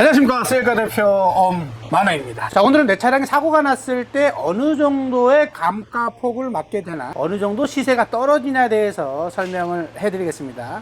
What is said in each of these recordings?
안녕하십니까, 셀카 대표 엄만호입니다. 자, 오늘은 내 차량이 사고가 났을 때 어느 정도의 감가폭을 맞게 되나, 어느 정도 시세가 떨어지냐에 대해서 설명을 해드리겠습니다.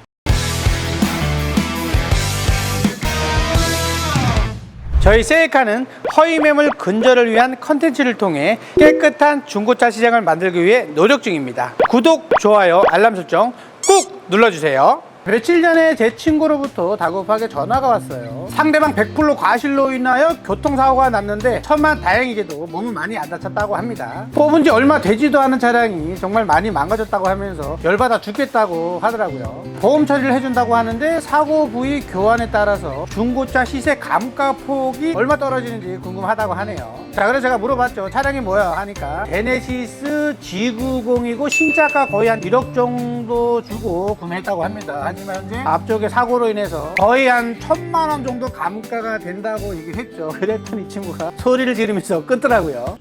저희 셀카는 허위매물 근절을 위한 컨텐츠를 통해 깨끗한 중고차 시장을 만들기 위해 노력 중입니다. 구독, 좋아요, 알람 설정 꾹 눌러주세요. 며칠 전에 제 친구로부터 다급하게 전화가 왔어요. 상대방 100% 과실로 인하여 교통사고가 났는데 천만 다행이게도 몸은 많이 안 다쳤다고 합니다. 뽑은 지 얼마 되지도 않은 차량이 정말 많이 망가졌다고 하면서 열받아 죽겠다고 하더라고요. 보험 처리를 해준다고 하는데 사고 부위 교환에 따라서 중고차 시세 감가폭이 얼마 떨어지는지 궁금하다고 하네요. 자, 그래서 제가 물어봤죠. 차량이 뭐야 하니까 제네시스 G90이고 신차가 거의 한 1억 정도 주고 구매했다고 합니다. 하지만 현재 앞쪽에 사고로 인해서 거의 한 1,000만 원 정도 감가가 된다고 얘기했죠. 그랬더니 이 친구가 소리를 지르면서 끊더라고요.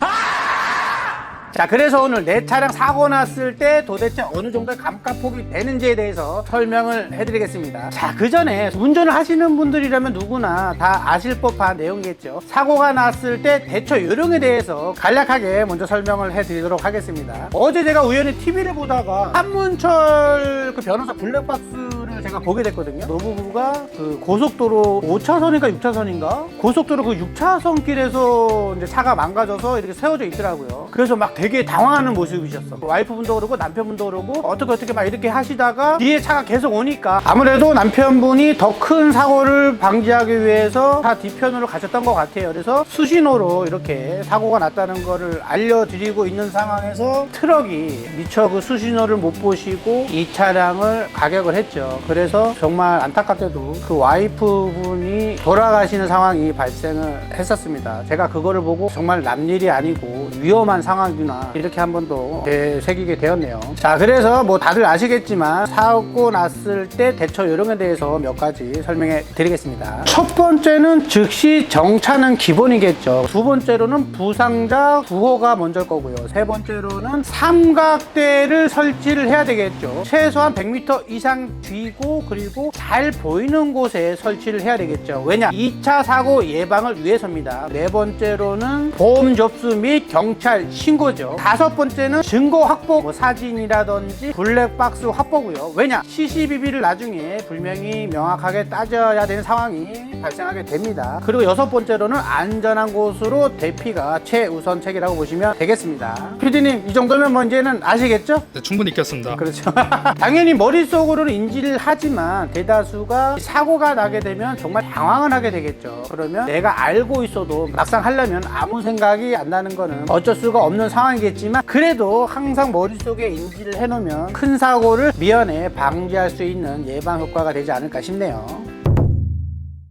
자, 그래서 오늘 내 차량 사고 났을 때 도대체 어느 정도의 감가폭이 되는지에 대해서 설명을 해드리겠습니다. 자, 그 전에 운전을 하시는 분들이라면 누구나 다 아실 법한 내용이겠죠. 사고가 났을 때 대처 요령에 대해서 간략하게 먼저 설명을 해드리도록 하겠습니다. 어제 제가 우연히 TV를 보다가 한문철 그 변호사 블랙박스를 제가 보게 됐거든요. 노부부가 그 고속도로 5차선인가 6차선인가 고속도로 그 6차선 길에서 이제 차가 망가져서 이렇게 세워져 있더라고요. 그래서 막 되게 당황하는 모습이셨어. 와이프분도 그러고 남편분도 그러고 어떻게 막 이렇게 하시다가 뒤에 차가 계속 오니까 아무래도 남편분이 더 큰 사고를 방지하기 위해서 차 뒤편으로 가셨던 것 같아요. 그래서 수신호로 이렇게 사고가 났다는 거를 알려드리고 있는 상황에서 트럭이 미처 그 수신호를 못 보시고 이 차량을 가격을 했죠. 그래서 정말 안타깝게도 그 와이프분이 돌아가시는 상황이 발생을 했었습니다. 제가 그거를 보고 정말 남일이 아니고 위험한 상황이구나 이렇게 한 번 더 되새기게 되었네요. 자, 그래서 뭐 다들 아시겠지만 사고 났을 때 대처 요령에 대해서 몇 가지 설명해 드리겠습니다. 첫 번째는 즉시 정차는 기본이겠죠. 두 번째로는 부상자 구호가 먼저일 거고요. 세 번째로는 삼각대를 설치를 해야 되겠죠. 최소한 100m 이상 뒤고 그리고 잘 보이는 곳에 설치를 해야 되겠죠. 왜냐? 2차 사고 예방을 위해서입니다. 네 번째로는 보험 접수 및 경찰 신고죠. 다섯 번째는 증거 확보, 뭐 사진이라든지 블랙박스 확보고요. 왜냐? CCTV를 나중에 분명히 명확하게 따져야 되는 상황이 발생하게 됩니다. 그리고 여섯 번째로는 안전한 곳으로 대피가 최우선책이라고 보시면 되겠습니다. PD님, 이 정도면 뭐 이제는 아시겠죠? 네, 충분히 익혔습니다. 그렇죠. 당연히 머릿속으로는 인지를 하지만 대다수가 사고가 나게 되면 정말 당황을 하게 되겠죠. 그러면 내가 알고 있어도 막상 하려면 아무 생각이 안 나는 거는 어쩔 수가 없는 상황이겠지만 그래도 항상 머릿속에 인지를 해놓으면 큰 사고를 미연에 방지할 수 있는 예방 효과가 되지 않을까 싶네요.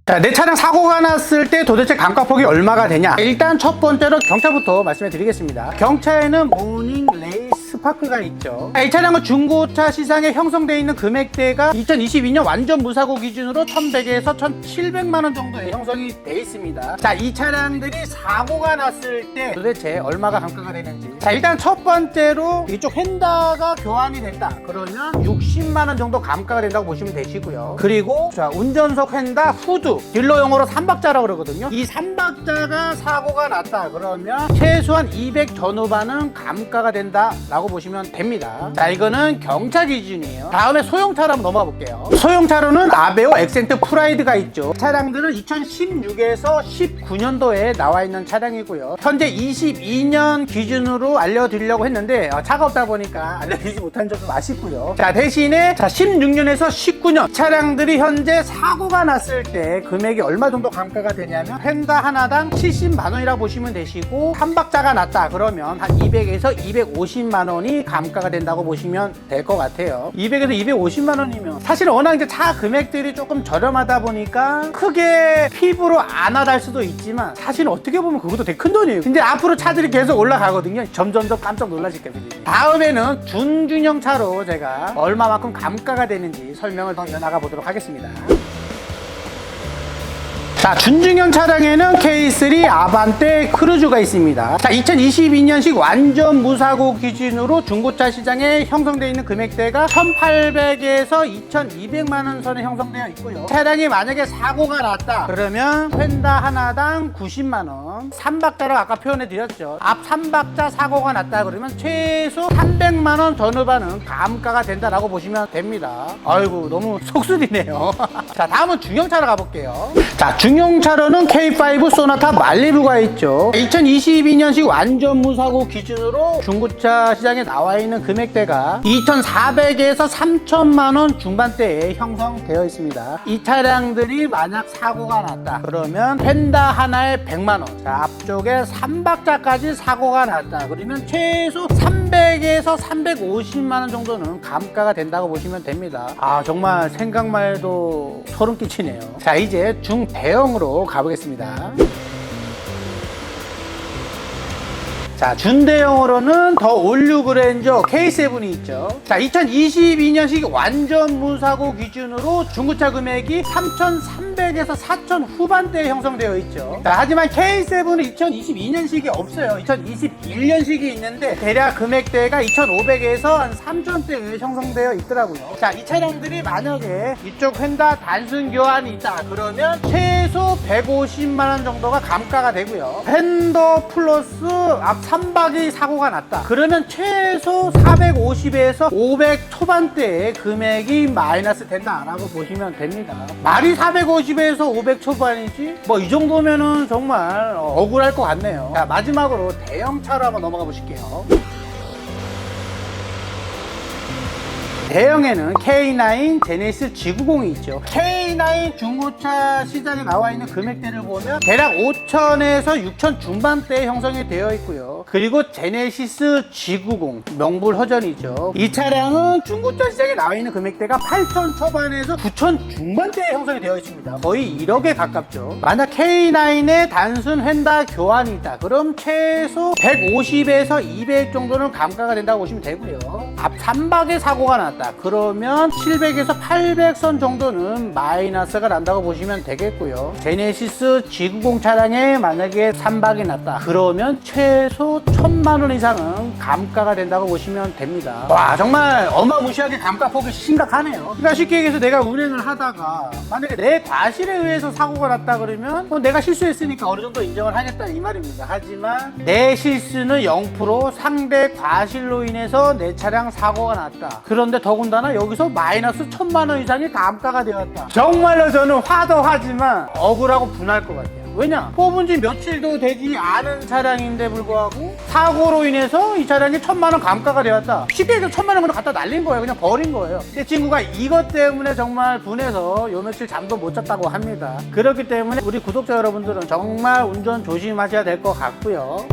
자, 내 차량 사고가 났을 때 도대체 감가폭이 얼마가 되냐? 일단 첫 번째로 경차부터 말씀해 드리겠습니다. 경차에는 모닝 레이 스파크가 있죠. 이 차량은 중고차 시장에 형성되어 있는 금액대가 2022년 완전 무사고 기준으로 1100에서 1700만 원 정도에 형성이 되어 있습니다. 자, 이 차량들이 사고가 났을 때 도대체 얼마가 감가가 되는지. 자, 일단 첫 번째로 이쪽 휀다가 교환이 된다. 그러면 60만 원 정도 감가가 된다고 보시면 되시고요. 그리고 자, 운전석 휀다 후드, 딜러 용어로 3박자라고 그러거든요. 이 3박자가 사고가 났다 그러면 최소한 200 전후반은 감가가 된다 라고 보시면 됩니다. 자, 이거는 경차 기준이에요. 다음에 소형차로 한번 넘어가 볼게요. 소형차로는 아베오 엑센트 프라이드가 있죠. 차량들은 2016에서 19년도에 나와 있는 차량이고요. 현재 22년 기준으로 알려드리려고 했는데 차가 없다 보니까 알려드리지 못한 점 좀 아쉽고요. 자, 대신에 자 16년에서 19년 차량들이 현재 사고가 났을 때 금액이 얼마 정도 감가가 되냐면 펜다 하나당 70만 원이라고 보시면 되시고 3박자가 났다 그러면 한 200에서 250만 원이 감가가 된다고 보시면 될 것 같아요. 200에서 250만 원이면 사실 워낙 이제 차 금액들이 조금 저렴하다 보니까 크게 피부로 안 와닿을 수도 있지만 사실 어떻게 보면 그것도 되게 큰 돈이에요. 근데 앞으로 차들이 계속 올라가거든요. 점점 더 깜짝 놀라실 겁니다. 다음에는 준중형 차로 제가 얼마만큼 감가가 되는지 설명을 더 이어나가 보도록 하겠습니다. 자, 준중형 차량에는 K3 아반떼 크루즈가 있습니다. 자, 2022년식 완전 무사고 기준으로 중고차 시장에 형성되어 있는 금액대가 1,800에서 2,200만 원 선에 형성되어 있고요. 차량이 만약에 사고가 났다 그러면 펜다 하나당 90만 원, 3박자로 아까 표현해 드렸죠. 앞 3박자 사고가 났다 그러면 최소 300만 원 전후반은 감가가 된다라고 보시면 됩니다. 아이고, 너무 속쓰리네요. 자, 다음은 중형차로 가볼게요. 자, 중형차로는 K5 소나타 말리부가 있죠. 2022년식 완전 무사고 기준으로 중고차 시장에 나와 있는 금액대가 2,400에서 3,000만 원 중반대에 형성되어 있습니다. 이 차량들이 만약 사고가 났다 그러면 펜다 하나에 100만 원, 자, 앞쪽에 3박자까지 사고가 났다 그러면 최소 300에서 350만 원 정도는 감가가 된다고 보시면 됩니다. 아, 정말 생각만 해도 소름 끼치네요. 자, 이제 중대형으로 가보겠습니다. 자, 준대형으로는 더 올류 그랜저 K7이 있죠. 자, 2022년식 완전 무사고 기준으로 중고차 금액이 3,300에서 4,000 후반대에 형성되어 있죠. 자, 하지만 K7은 2022년식이 없어요. 2021년식이 있는데 대략 금액대가 2,500에서 한 3,000대에 형성되어 있더라고요. 자, 이 차량들이 만약에 이쪽 휀다 단순 교환이 있다 그러면 최소 150만 원 정도가 감가가 되고요. 펜더 플러스 앞 3박이 사고가 났다 그러면 최소 450에서 500 초반대의 금액이 마이너스 된다라고 보시면 됩니다. 말이 450에서 500 초반이지? 뭐 이 정도면은 정말 억울할 것 같네요. 자, 마지막으로 대형차로 한번 넘어가 보실게요. 대형에는 K9 제네시스 G90이 있죠. K9 중고차 시장에 나와 있는 금액대를 보면 대략 5,000에서 6,000 중반대에 형성이 되어 있고요. 그리고 제네시스 G90 명불허전이죠. 이 차량은 중고차 시장에 나와 있는 금액대가 8,000 초반에서 9,000 중반대에 형성이 되어 있습니다. 거의 1억에 가깝죠. 만약 K9에 단순 휀다 교환이 있다 그럼 최소 150에서 200 정도는 감가가 된다고 보시면 되고요. 앞 3박에 사고가 났다 그러면 700에서 800선 정도는 마이너스가 난다고 보시면 되겠고요. 제네시스 G90 차량에 만약에 3박이 났다 그러면 최소 1,000만 원 이상은 감가가 된다고 보시면 됩니다. 와, 정말 어마무시하게 감가폭이 심각하네요. 그러니까 쉽게 얘기해서 내가 운행을 하다가 만약에 내 과실에 의해서 사고가 났다 그러면 내가 실수했으니까 어느 정도 인정을 하겠다 이 말입니다. 하지만 내 실수는 0%, 상대 과실로 인해서 내 차량 사고가 났다. 그런데 더군다나 여기서 마이너스 1,000만 원 이상이 감가가 되었다. 정말로 저는 화도 하지만 억울하고 분할 것 같아요. 왜냐? 뽑은 지 며칠도 되지 않은 차량인데 불구하고 사고로 인해서 이 차량이 1,000만 원 감가가 되었다. 쉽게 얘기해서 1,000만 원을 갖다 날린 거예요. 그냥 버린 거예요. 내 친구가 이것 때문에 정말 분해서 요 며칠 잠도 못 잤다고 합니다. 그렇기 때문에 우리 구독자 여러분들은 정말 운전 조심하셔야 될 것 같고요.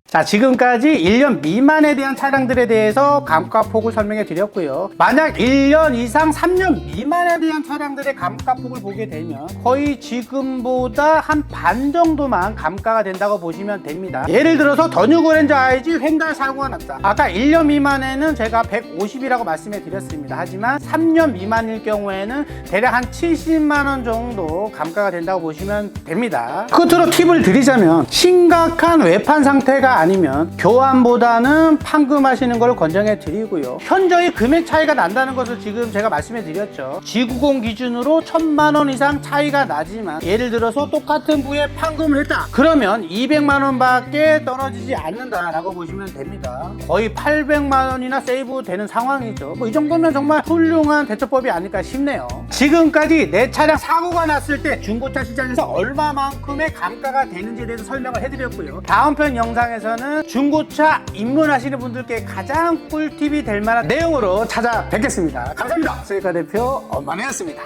자, 지금까지 1년 미만에 대한 차량들에 대해서 감가폭을 설명해 드렸고요. 만약 1년 이상 3년 미만에 대한 차량들의 감가폭을 보게 되면 거의 지금보다 한 반 정도만 감가가 된다고 보시면 됩니다. 예를 들어서 더 뉴 그랜저 IG 휀다 사고가 났다. 아까 1년 미만에는 제가 150이라고 말씀해 드렸습니다. 하지만 3년 미만일 경우에는 대략 한 70만 원 정도 감가가 된다고 보시면 됩니다. 끝으로 팁을 드리자면 심각한 외판 상태가 아니면 교환보다는 판금하시는 걸 권장해 드리고요. 현저히 금액 차이가 난다는 것을 지금 제가 말씀해 드렸죠. G90 기준으로 1,000만 원 이상 차이가 나지만 예를 들어서 똑같은 부에 판금을 했다 그러면 200만 원밖에 떨어지지 않는다라고 보시면 됩니다. 거의 800만 원이나 세이브 되는 상황이죠. 뭐 이 정도면 정말 훌륭한 대처법이 아닐까 싶네요. 지금까지 내 차량 사고가 났을 때 중고차 시장에서 얼마만큼의 감가가 되는지에 대해서 설명을 해드렸고요. 다음 편 영상에서는 중고차 입문하시는 분들께 가장 꿀팁이 될 만한 내용으로 찾아뵙겠습니다. 감사합니다. 수리카 대표 엄만혜였습니다.